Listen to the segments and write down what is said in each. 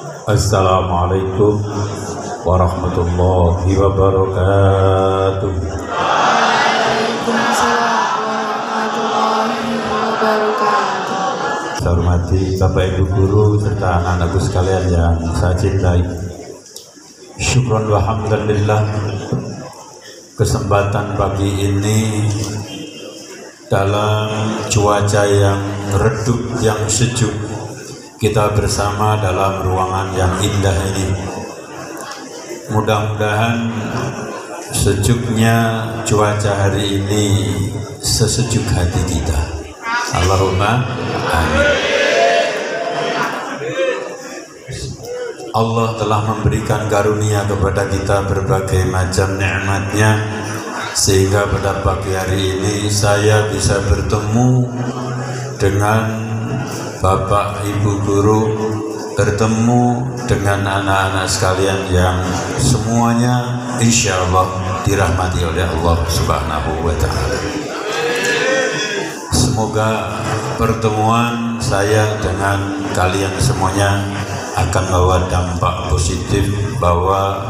Assalamualaikum warahmatullahi wabarakatuh. Waalaikumsalam warahmatullahi wabarakatuh. Saya hormati Bapak Ibu Guru serta anak-anakku sekalian yang saya cintai. Syukron wa hamdalillah, kesempatan pagi ini dalam cuaca yang redup, yang sejuk, kita bersama dalam ruangan yang indah ini. Mudah-mudahan sejuknya cuaca hari ini sesejuk hati kita. Allahumma amin. Allah telah memberikan karunia kepada kita berbagai macam nikmatnya, sehingga pada pagi hari ini saya bisa bertemu dengan Bapak Ibu Guru, bertemu dengan anak-anak sekalian yang semuanya insya Allah dirahmati oleh Allah Subhanahu wa Ta'ala. Semoga pertemuan saya dengan kalian semuanya akan membawa dampak positif, bahwa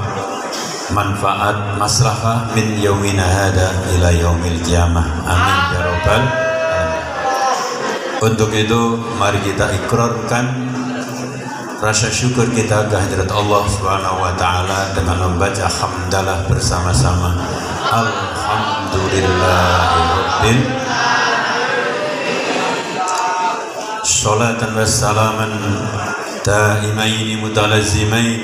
manfaat maslahah min yaumina hada ila yaumil qiyamah. Amin ya rabbal alamin. Untuk itu mari kita ikrarkan rasa syukur kita kehadirat Allah Subhanahu wa Ta'ala dengan membaca hamdalah bersama-sama. Alhamdulillahirabbil sholatan wassalaman daimaini mutalazimain.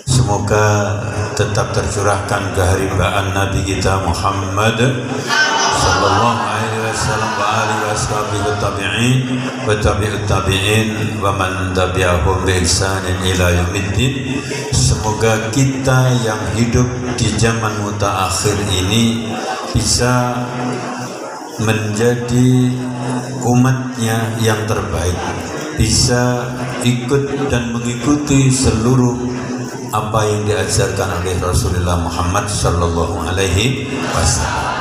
Semoga tetap tercurahkan keharimbaan Nabi kita Muhammad sallallahu alaihi wasallam wa alihi washabihi tabi'in wa tabi'ut tabi'in wa man tabi'ahum bi ihsanin ila yaumiddin. Semoga kita yang hidup di zaman mutaakhir ini bisa menjadi umatnya yang terbaik, bisa ikut dan mengikuti seluruh apa yang diajarkan oleh Rasulullah Muhammad sallallahu alaihi wasallam.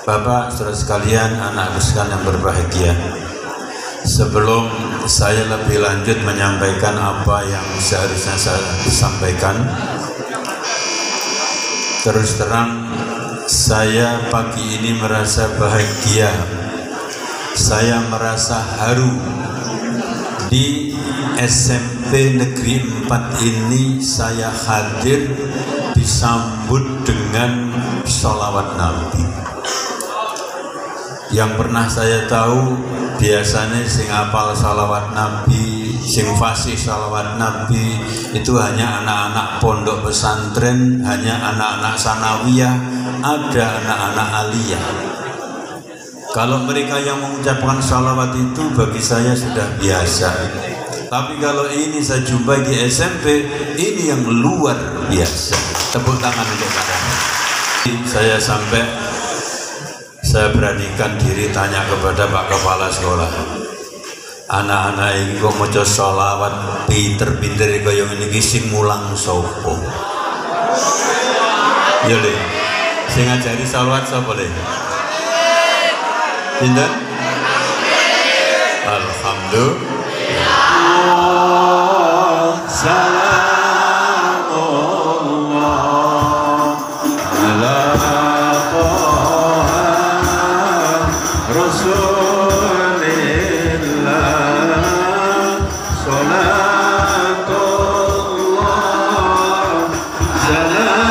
Bapak, saudara sekalian, anak sekalian yang berbahagia, sebelum saya lebih lanjut menyampaikan apa yang seharusnya saya sampaikan, terus terang saya pagi ini merasa bahagia, saya merasa haru. Di SMP Negeri 4 ini saya hadir disambut dengan sholawat Nabi. Yang pernah saya tahu, biasanya sing apal sholawat Nabi, sing fasih sholawat Nabi itu hanya anak-anak pondok pesantren, hanya anak-anak sanawiyah, ada anak-anak aliyah. Kalau mereka yang mengucapkan salawat itu bagi saya sudah biasa. Tapi kalau ini saya jumpai di SMP, ini yang luar biasa. Tepuk tangan untuk kalian. Saya beranikan diri tanya kepada Pak Kepala Sekolah. Anak-anak ini kok maca salawat pinter-pinter kaya ngene iki sing mulang sapa? Ya Le. Sing ngajari salawat sapa Le? Pindah. Alhamdulillah. Salamullah ala Rasulillah. Salatullah salamullah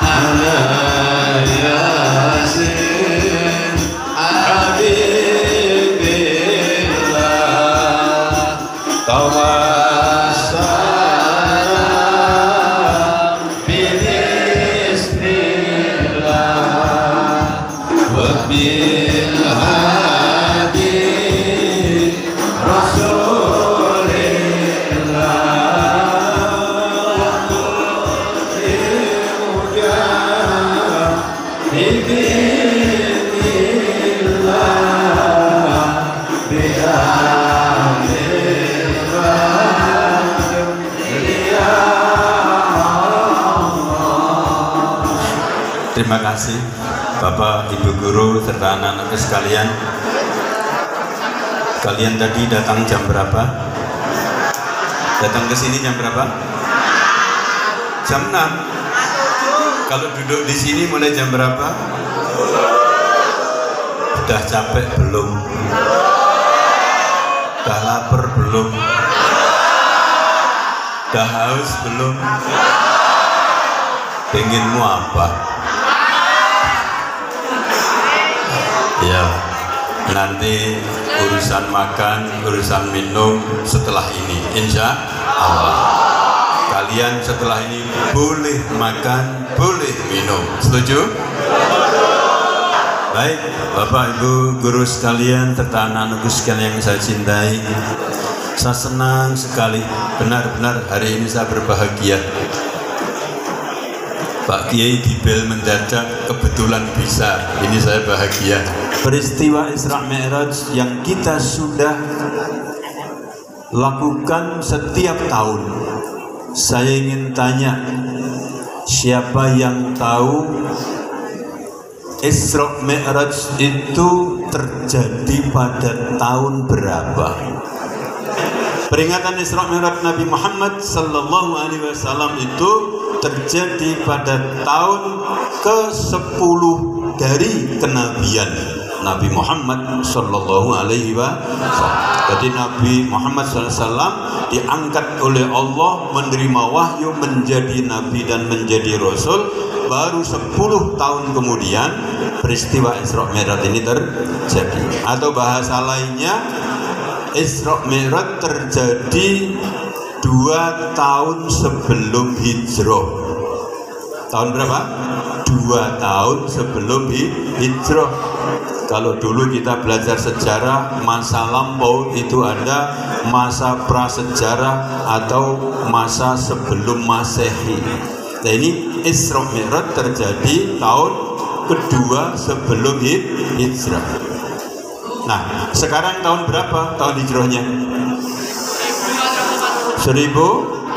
ala Terima kasih Bapak, Ibu Guru, serta anak-anak sekalian. Kalian tadi datang jam berapa? Datang ke sini jam berapa? Jam 6. Kalau duduk di sini mulai jam berapa? Udah capek belum? Udah lapar belum? Udah haus belum? Pengenmu apa? Ya, nanti urusan makan, urusan minum setelah ini, insya Allah. Kalian setelah ini boleh makan, boleh minum. Setuju? Baik, Bapak Ibu guru sekalian serta anak-anakku sekalian yang saya cintai, saya senang sekali, benar-benar hari ini saya berbahagia. Pak Kiai dibel mendadak, kebetulan bisa, ini saya bahagia. Peristiwa Isra Mi'raj yang kita sudah lakukan setiap tahun. Saya ingin tanya, siapa yang tahu Isra Mi'raj itu terjadi pada tahun berapa? Peringatan Isra Mi'raj Nabi Muhammad sallallahu alaihi wasallam itu terjadi pada tahun ke-10 dari kenabian Nabi Muhammad sallallahu alaihi wasallam. Jadi Nabi Muhammad sallallahu alaihi wasallam diangkat oleh Allah, menerima wahyu, menjadi nabi dan menjadi rasul. Baru 10 tahun kemudian peristiwa Isra Mi'raj ini terjadi. Atau bahasa lainnya, Isra Mi'raj terjadi 2 tahun sebelum hijrah. Tahun berapa? 2 tahun sebelum hijrah. Kalau dulu kita belajar sejarah, masa lampau itu ada masa prasejarah atau masa sebelum Masehi. Nah ini Isra Mi'raj terjadi tahun kedua sebelum hijrah. Nah sekarang tahun berapa tahun hijrahnya? 1440.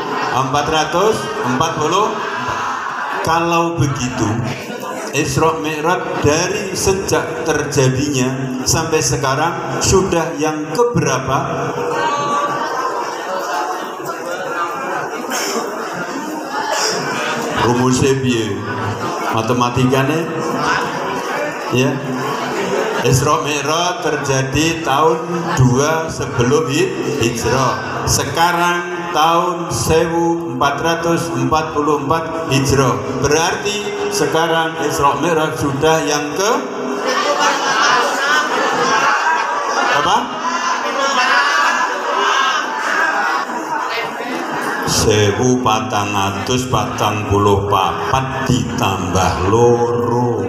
Kalau begitu Isra Mi'raj dari sejak terjadinya sampai sekarang sudah yang keberapa? Rumusnya piye? Matematikanya ya. Isra Mi'raj terjadi tahun 2 sebelum hijrah. Sekarang tahun 1444 hijrah. Berarti sekarang Isra Mi'raj sudah yang ke apa? 1444 ditambah loro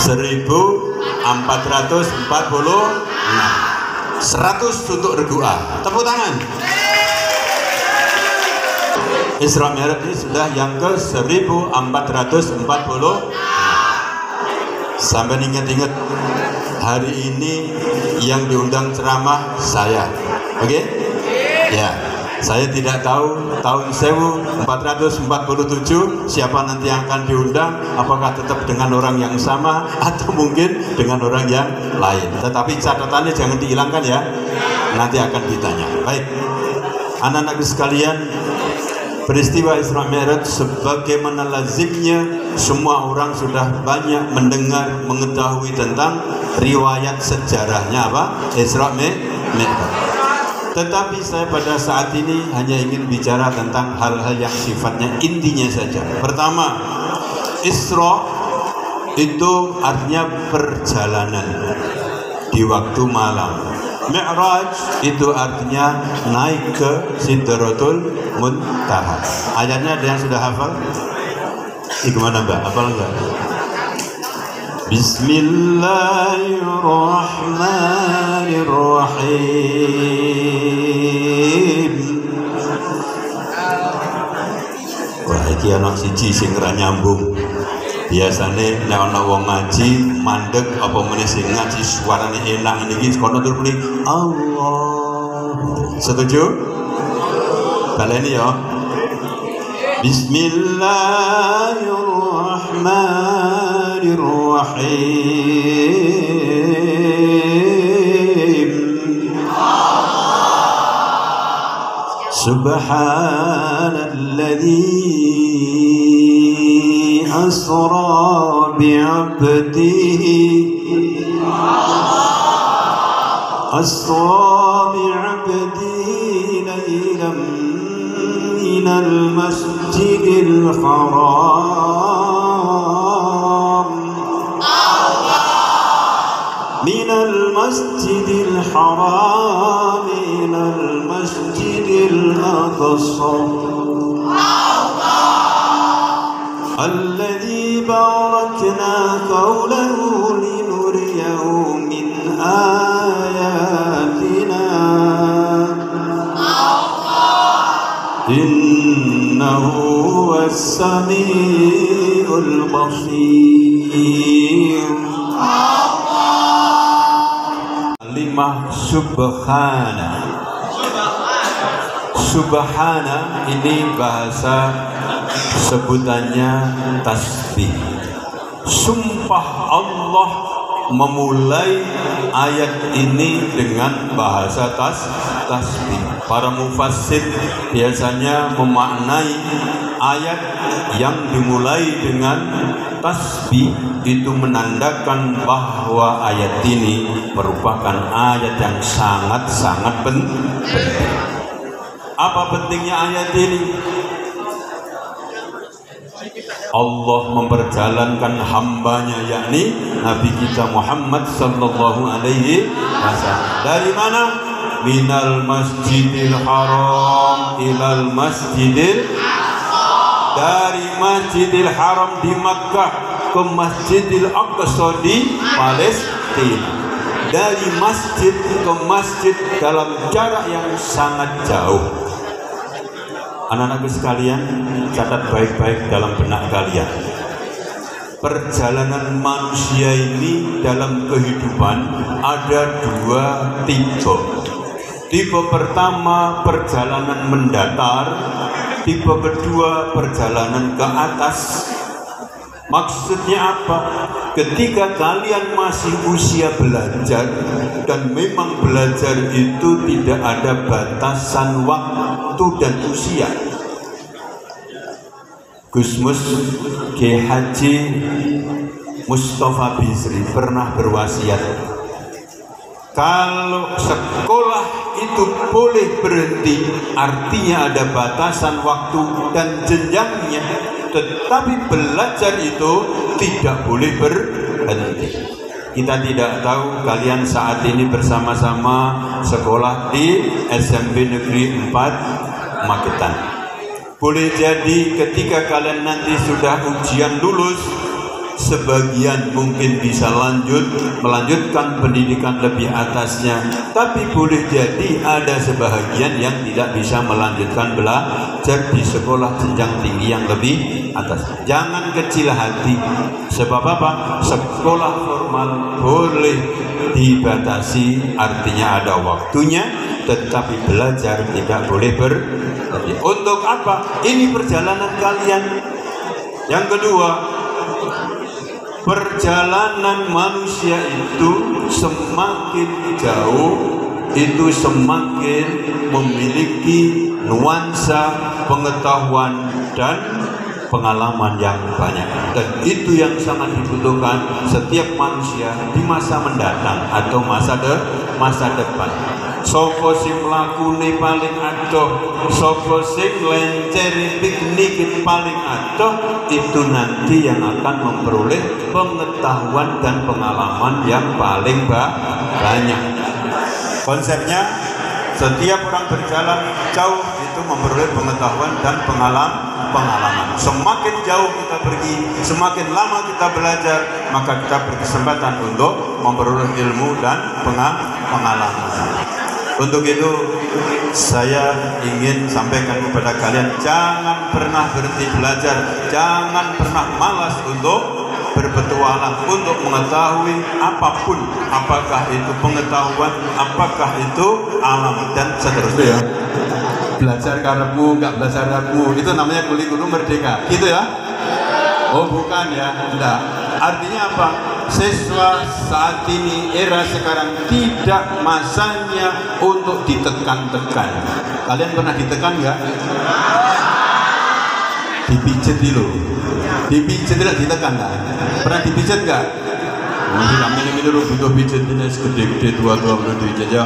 1446. 100 untuk Regu'a. Tepuk tangan. Isra Mi'raj ini sudah yang ke 1440. Sampai ingat-ingat hari ini yang diundang ceramah saya. Oke? Ya. Saya tidak tahu tahun 1447 siapa nanti yang akan diundang, apakah tetap dengan orang yang sama atau mungkin dengan orang yang lain. Tetapi catatannya jangan dihilangkan ya, nanti akan ditanya. Baik, anak-anak sekalian, peristiwa Isra Mi'raj sebagaimana lazimnya semua orang sudah banyak mendengar, mengetahui tentang riwayat sejarahnya apa? Isra Mi'raj. Tetapi saya pada saat ini hanya ingin bicara tentang hal-hal yang sifatnya intinya saja. Pertama, Isra itu artinya perjalanan di waktu malam. Mi'raj itu artinya naik ke Sidratul Muntaha. Ayatnya ada yang sudah hafal? Gimana Mbak? Hafal enggak? Bismillahirrahmanirrahim. Wah, iki anak siji sing ora nyambung. Biasane nek ana wong ngaji mandeg apa meneh sing ngaji suarane enak niki kono tur muni Allah. Setuju? Baleni ya. Bismillahirrahmanirrahim. Subhanalladzi asra bi'abdihi laylan minal masjidil haram minal masjidil haram ilal masjidil aqsa alladzi barakna hawlahu linuriyahu min ayatina innahu huwas samiul basir. Kalimah subhana. Subhana ini bahasa sebutannya tasbih. Sumpah Allah memulai ayat ini dengan bahasa tasbih. Para mufassir biasanya memaknai ayat yang dimulai dengan tasbih itu menandakan bahwa ayat ini merupakan ayat yang sangat-sangat penting. Apa pentingnya ayat ini? Allah memperjalankan hambanya, yakni Nabi kita Muhammad sallallahu alaihi wasallam. Dari mana? Minal masjidil haram ilal masjidil, dari masjidil haram di Makkah ke masjidil aqsa di Palestina. Dari masjid ke masjid dalam jarak yang sangat jauh. Anak-anakku sekalian, catat baik-baik dalam benak kalian. Perjalanan manusia ini dalam kehidupan ada dua tipe. Tipe pertama perjalanan mendatar, tipe kedua perjalanan ke atas. Maksudnya apa? Ketika kalian masih usia belajar, dan memang belajar itu tidak ada batasan waktu dan usia. Gusmus Kiai Haji Mustafa Bisri pernah berwasiat, kalau sekolah itu boleh berhenti, artinya ada batasan waktu dan jenjangnya, tetapi belajar itu tidak boleh berhenti. Kita tidak tahu kalian saat ini bersama-sama sekolah di SMP Negeri 4 Magetan. Boleh jadi ketika kalian nanti sudah ujian lulus, sebagian mungkin bisa melanjutkan pendidikan lebih atasnya, tapi boleh jadi ada sebahagian yang tidak bisa melanjutkan belajar di sekolah jenjang tinggi yang lebih atas. Jangan kecil hati. Sebab apa? Sekolah formal boleh dibatasi, artinya ada waktunya, tetapi belajar tidak boleh berhenti. Untuk apa? Ini perjalanan kalian. Yang kedua, perjalanan manusia itu semakin jauh, itu semakin memiliki nuansa pengetahuan dan pengalaman yang banyak, dan itu yang sangat dibutuhkan setiap manusia di masa mendatang atau masa depan. Sopo sing mlakune paling adoh, sopo sing lenceri piknik paling adoh, itu nanti yang akan memperoleh pengetahuan dan pengalaman yang paling banyak. Konsepnya, setiap orang berjalan jauh itu memperoleh pengetahuan dan pengalaman. Semakin jauh kita pergi, semakin lama kita belajar, maka kita berkesempatan untuk memperoleh ilmu dan pengalaman. Untuk itu saya ingin sampaikan kepada kalian, jangan pernah berhenti belajar, jangan pernah malas untuk berpetualang, untuk mengetahui apapun, apakah itu pengetahuan, apakah itu alam, dan seterusnya. Belajar karepmu, enggak belajar karepmu, itu namanya kurikulum merdeka, gitu ya? Oh bukan ya, enggak. Artinya apa? siswa saat ini, era sekarang tidak masanya untuk ditekan-tekan. Kalian pernah ditekan nggak? Dipijet dulu, dipijet tidak ditekan nggak? Pernah dipijet nggak? Mungkin kami butuh pijet ini segede-gede tua-tua belum dipijet ya.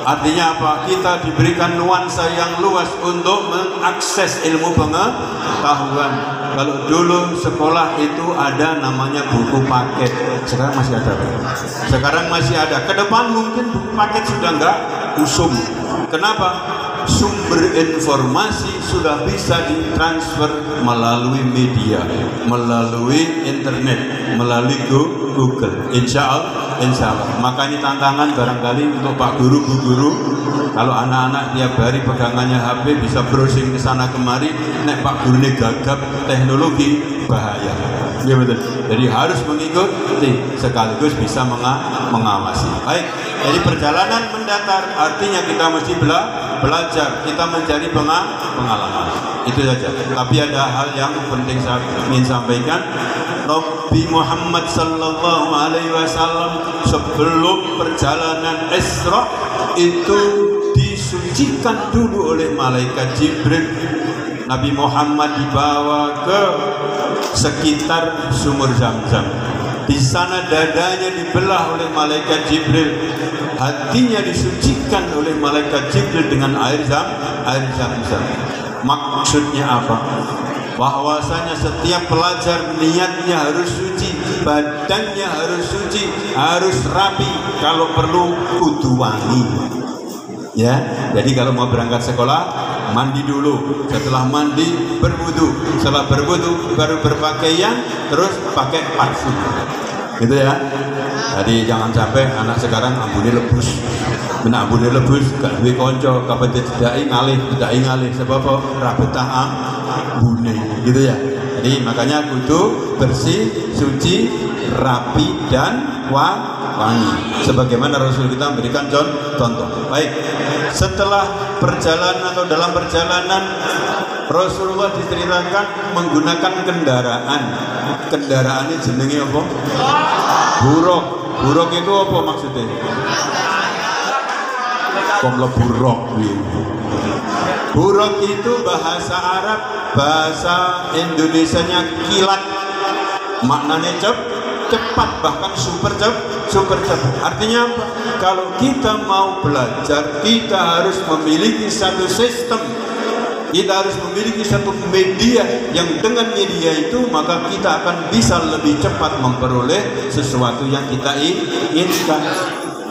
Artinya apa? Kita diberikan nuansa yang luas untuk mengakses ilmu pengetahuan. Kalau dulu sekolah itu ada namanya buku paket, sekarang masih ada. Sekarang masih ada. Ke depan mungkin buku paket sudah enggak usum. Kenapa? Sumber informasi sudah bisa ditransfer melalui media, melalui internet, melalui Google. Insya Allah. Maka ini tantangan barangkali untuk Pak Guru, Bu Guru. Kalau anak-anak tiap hari pegangannya HP bisa browsing ke sana kemari, nek Pak Guru ini gagap teknologi, bahaya. Ya betul. Jadi harus mengikuti sekaligus bisa mengawasi. Baik. Jadi perjalanan mendatar artinya kita mesti belajar, kita mencari pengalaman. Itu saja. Tapi ada hal yang penting saya ingin sampaikan. Nabi Muhammad sallallahu alaihi wasallam sebelum perjalanan Isra itu disucikan dulu oleh malaikat Jibril. Nabi Muhammad dibawa ke sekitar sumur Zam-Zam. Di sana dadanya dibelah oleh malaikat Jibril, hatinya disucikan oleh malaikat Jibril dengan air Zam-Zam. Maksudnya apa? Bahwasanya setiap pelajar niatnya harus suci, badannya harus suci, harus rapi, kalau perlu kudu wangi. Ya, jadi kalau mau berangkat sekolah mandi dulu, setelah mandi berwudu, setelah berwudu baru berpakaian, terus pakai parfum, gitu ya. Jadi jangan sampai anak sekarang ambune lebus, benak ambune lebus, gak duwe kanca, kapan didai ngalih, sebab apa? Ra betah ambune, gitu ya. Jadi makanya kudu bersih, suci, rapi dan wangi. Sebagaimana Rasul kita memberikan contoh. Baik. Setelah perjalanan atau dalam perjalanan Rasulullah diceritakan menggunakan kendaraan. Kendaraannya jenenge apa? Buruk. Buruk itu apa maksudnya? Komlo buruk. Buruk itu bahasa Arab, bahasa Indonesianya kilat. Maknanya cepat, bahkan super cepat. Artinya apa? Kalau kita mau belajar, kita harus memiliki satu sistem, kita harus memiliki satu media yang dengan media itu maka kita akan bisa lebih cepat memperoleh sesuatu yang kita inginkan.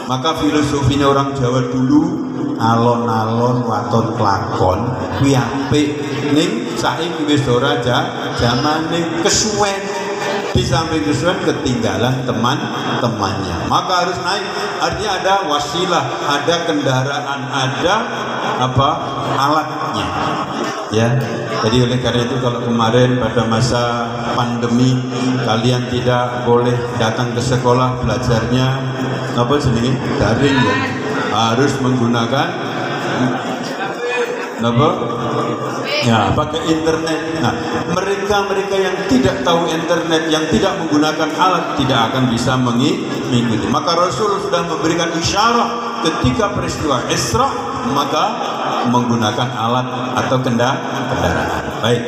Maka filosofinya orang Jawa dulu, alon-alon waton klakon kuwi apik ning saiki wis ora zamane kesuwen. Di samping kesuwen ketinggalan teman-temannya, maka harus naik. Artinya ada wasilah, ada kendaraan, ada alatnya, ya. Jadi oleh karena itu kalau kemarin pada masa pandemi kalian tidak boleh datang ke sekolah, belajarnya daring ya, harus menggunakan ya, pakai internet. Nah, mereka yang tidak tahu internet, yang tidak menggunakan alat, tidak akan bisa mengikuti. Maka Rasul sudah memberikan isyarat ketika peristiwa Isra, maka menggunakan alat atau kendaraan. Baik.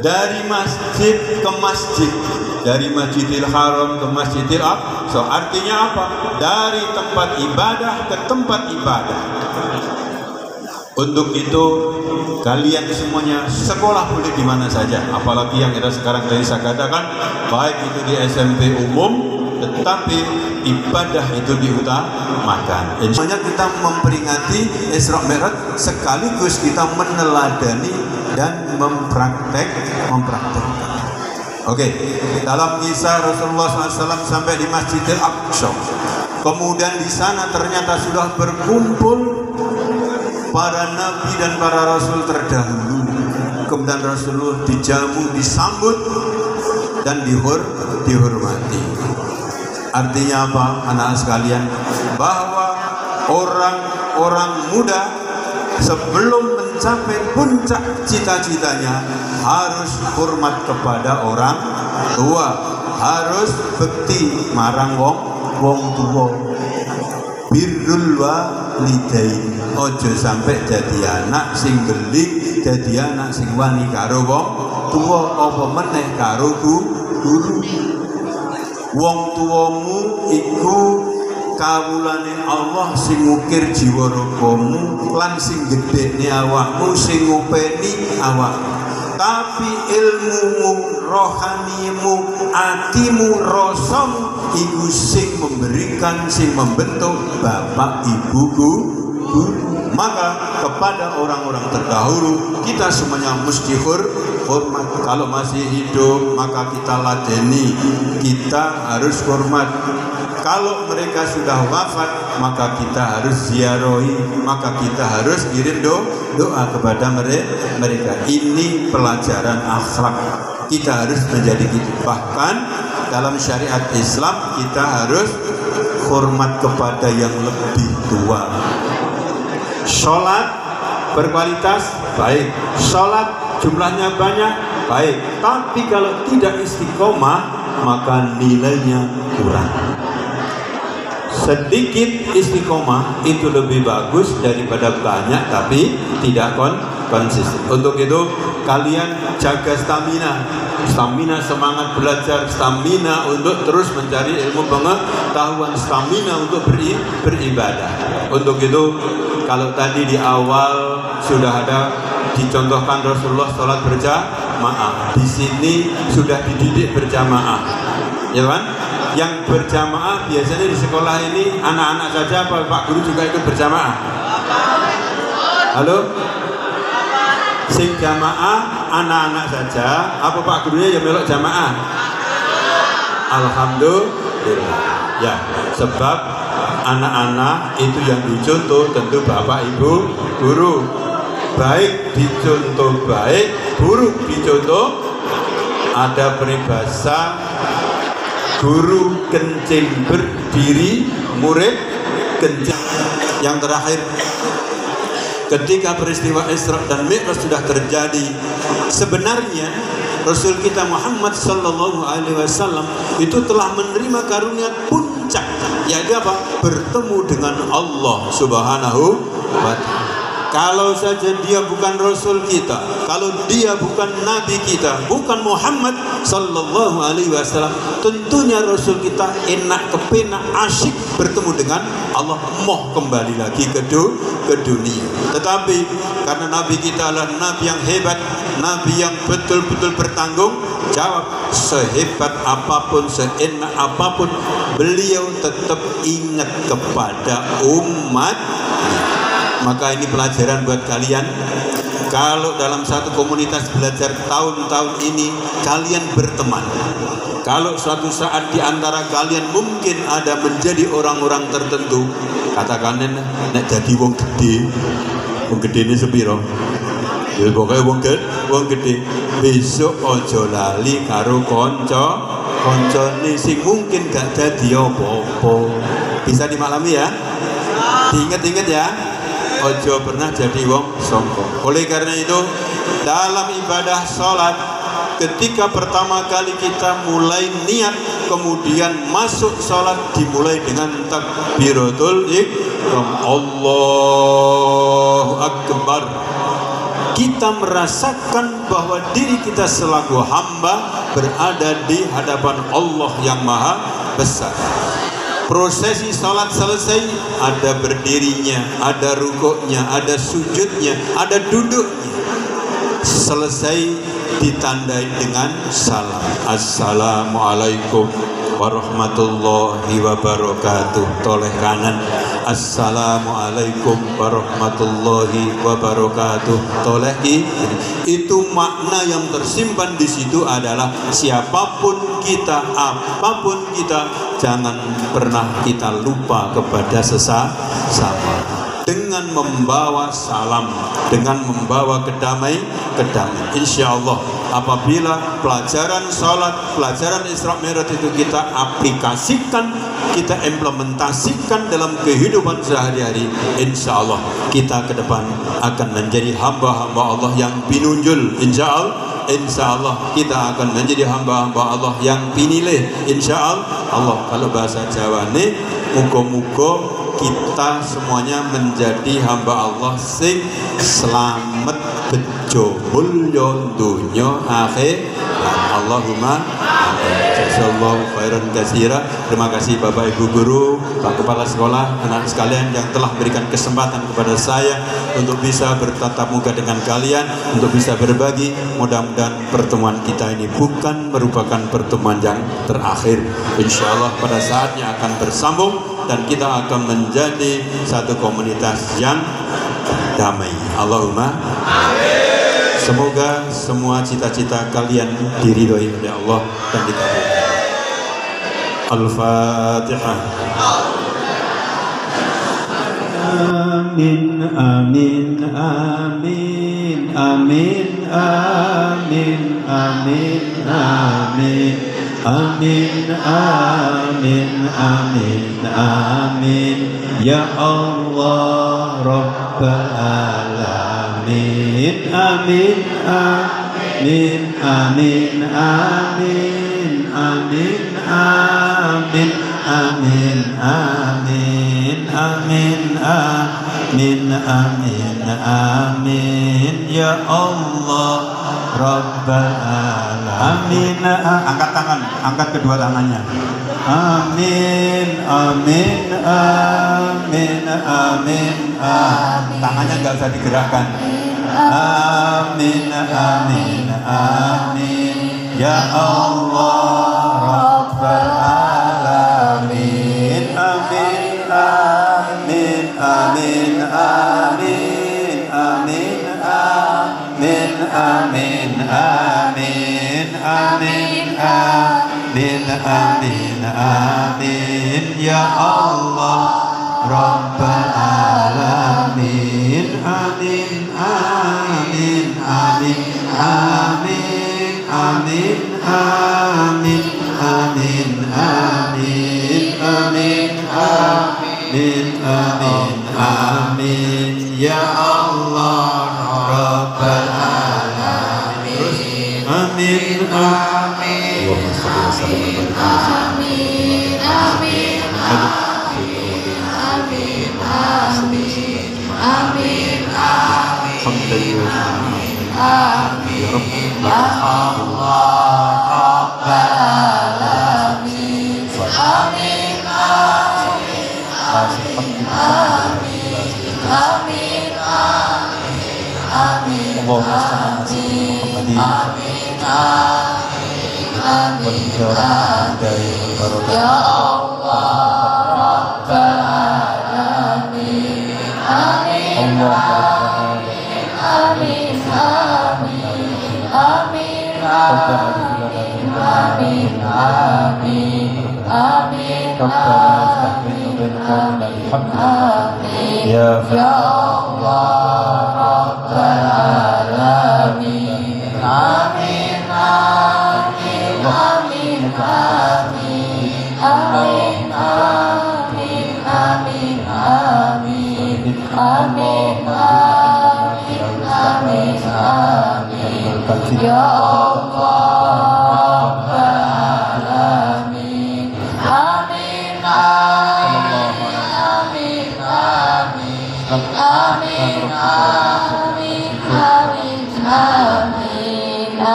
Dari masjid ke masjid, dari Masjidil Haram ke Masjidil Aqsa. Artinya apa? Dari tempat ibadah ke tempat ibadah. Untuk itu kalian semuanya sekolah boleh di mana saja, apalagi yang kita sekarang tadi saya katakan, baik itu di SMP umum, tetapi ibadah itu diutamakan. Semuanya kita memperingati Isra Mi'raj sekaligus kita meneladani dan mempraktekkan. Oke, dalam kisah Rasulullah SAW sampai di Masjidil Aqsa, kemudian di sana ternyata sudah berkumpul para nabi dan para rasul terdahulu. Kemudian Rasulullah dijamu, disambut dan dihormati. Artinya apa, anak sekalian? Bahwa orang-orang muda sebelum mencapai puncak cita-citanya harus hormat kepada orang tua, harus bekti marang wong tuwa. Birrul walidain, ojo sampai jadi anak sing belik, jadi anak sing wani karo wong tuwa, apa meneh karo guru. Wong tuamu iku kawulane Allah sing ngukir jiwa ragamu lan sing gedhekne awakmu, sing ngopeni awakmu. Tapi ilmumu, rohanimu, atimu, rasamu iku sing memberikan, sing membentuk bapak ibu guru. Maka kepada orang-orang terdahulu kita semuanya mesti hormat. Kalau masih hidup maka kita ladeni, kita harus hormat. Kalau mereka sudah wafat maka kita harus ziarahi, maka kita harus kirim doa kepada mereka. Ini pelajaran akhlak, kita harus menjadi gitu. Bahkan dalam syariat Islam kita harus hormat kepada yang lebih tua. Sholat berkualitas baik, sholat jumlahnya banyak baik, tapi kalau tidak istiqomah maka nilainya kurang. Sedikit istiqomah itu lebih bagus daripada banyak tapi tidak konsisten. Untuk itu kalian jaga stamina semangat belajar, stamina untuk terus mencari ilmu pengetahuan, stamina untuk beribadah. Untuk itu kalau tadi di awal sudah ada dicontohkan Rasulullah sholat berjamaah, di sini sudah dididik berjamaah, ya kan? Yang berjamaah biasanya di sekolah ini anak-anak saja apa Pak Guru juga ikut berjamaah? Halo? Sing jamaah anak-anak saja apa Pak Gurunya yang melok jamaah? Alhamdulillah. Ya, sebab anak-anak itu yang dicontoh tentu Bapak Ibu Guru. Baik dicontoh baik, buruk dicontoh. Ada peribahasa guru kencing berdiri, murid kencing. Yang terakhir, ketika peristiwa Isra dan Mi'raj sudah terjadi, sebenarnya Rasul kita Muhammad sallallahu alaihi wasallam itu telah menerima karunia puncak, yaitu apa? Bertemu dengan Allah Subhanahu wa ta'ala. Kalau saja dia bukan Rasul kita, kalau dia bukan Nabi kita, bukan Muhammad sallallahu alaihi wasallam, tentunya Rasul kita enak kepenak asyik bertemu dengan Allah, mau kembali lagi ke dunia. Tetapi karena Nabi kita adalah Nabi yang hebat, Nabi yang betul-betul bertanggung jawab, sehebat apapun, seenak apapun, beliau tetap ingat kepada umat. Maka ini pelajaran buat kalian. Kalau dalam satu komunitas belajar tahun-tahun ini kalian berteman, kalau suatu saat di antara kalian mungkin ada menjadi orang-orang tertentu, katakan nek jadi wong gede ini sepiro, ya pokoknya wong gede, besok ojo lali karo konco ini sing mungkin gak jadi apa-apa. Bisa dimaklumi ya, diingat-ingat ya, ojo pernah jadi wong sombong. Oleh karena itu dalam ibadah sholat, ketika pertama kali kita mulai niat, kemudian masuk sholat dimulai dengan takbiratul ihram, Allahu Akbar. Kita merasakan bahwa diri kita selaku hamba berada di hadapan Allah yang maha besar. Prosesi sholat selesai, ada berdirinya, ada rukuknya, ada sujudnya, ada duduknya. Selesai ditandai dengan salam, Assalamualaikum warahmatullahi wabarakatuh. Toleh kanan, Assalamualaikum warahmatullahi wabarakatuh. Toleh kiri. Itu makna yang tersimpan di situ adalah siapapun kita, apapun kita, jangan pernah kita lupa kepada sesama. Dengan membawa salam, dengan membawa kedamaian. Insya Allah apabila pelajaran sholat, pelajaran Isra Mi'raj itu kita aplikasikan, kita implementasikan dalam kehidupan sehari-hari, insya Allah kita ke depan akan menjadi hamba-hamba Allah yang binunjul, insya Allah. insya Allah kita akan menjadi hamba-hamba Allah yang pinilih. Insya Allah kalau bahasa Jawa nih, muga-muga kita semuanya menjadi hamba Allah sing selamat bejo mulya dunya akhir. Allahumma jazakallahu khairan katsira. Terima kasih Bapak Ibu guru, Pak Kepala Sekolah, anak sekalian yang telah memberikan kesempatan kepada saya untuk bisa bertatap muka dengan kalian, untuk bisa berbagi. Mudah-mudahan pertemuan kita ini bukan merupakan pertemuan yang terakhir. Insya Allah pada saatnya akan bersambung dan kita akan menjadi satu komunitas yang damai. Allahumma amin. Semoga semua cita-cita kalian diridhoi oleh Allah dan dikabulkan. Al-Fatihah. Amin, amin, amin, amin, amin, amin, amin, amin, amin, amin, amin, ya Allah Rabbal Alamin. Amin, amin, amin, amin, amin, amin, amin, amin, amin, amin, amin, amin, ya Allah Rabbal Alamin. Angkat tangan, angkat kedua tangannya. Amin, amin, amin, amin, tangannya nggak usah digerakkan. Amin, amin, amin, ya Allah Rabbal Alamin. Amin, amin, amin, amin, amin, amin, amin, amin, amin, amin, amin, amin, ya Allah Rabbal Alamin. Amin, amin, amin, amin, amin, amin, amin, amin, amin, amin, amin, amin, ya Allah Rabbal Alamin. Amin, amin, amin, amin, amin, amin, ya Allah Rabbal Alamin. Amin, amin, amin, amin, ya Allah Rabbal Alamin. Amin, amin, amin, amin, amin, amin, amin, ya Allah Rabbal Alamin. Amin, amin, amin, amin, amin, amin, amin, amin, amin, amin, amin, ya Allah Rabbal Alamin. Amin, amin, amin, amin, amin, amin, amin, amin,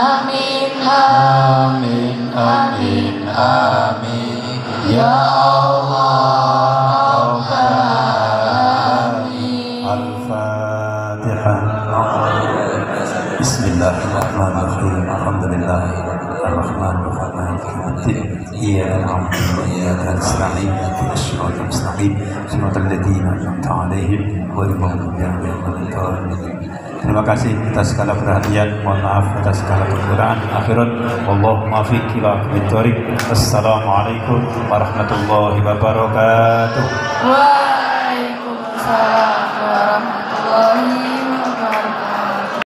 amin, amin, amin, amin, ya Allah Rabbal Alamin. Al-Fatihah. Bismillahirrahmanirrahim. Alhamdulillah Ar-Rahmanir-Rahim. Iyyaka na'budu wa iyyaka nasta'in. Ihdinas siratal mustaqim. Shiratal ladzina an'amta 'alaihim ghairil maghdubi 'alaihim waladdallin. Terima kasih atas segala perhatian. Mohon maaf atas segala kekurangan. Akhirat, Allahumma fiq ila aqwamit. Assalamualaikum warahmatullahi wabarakatuh. Waalaikumsalam.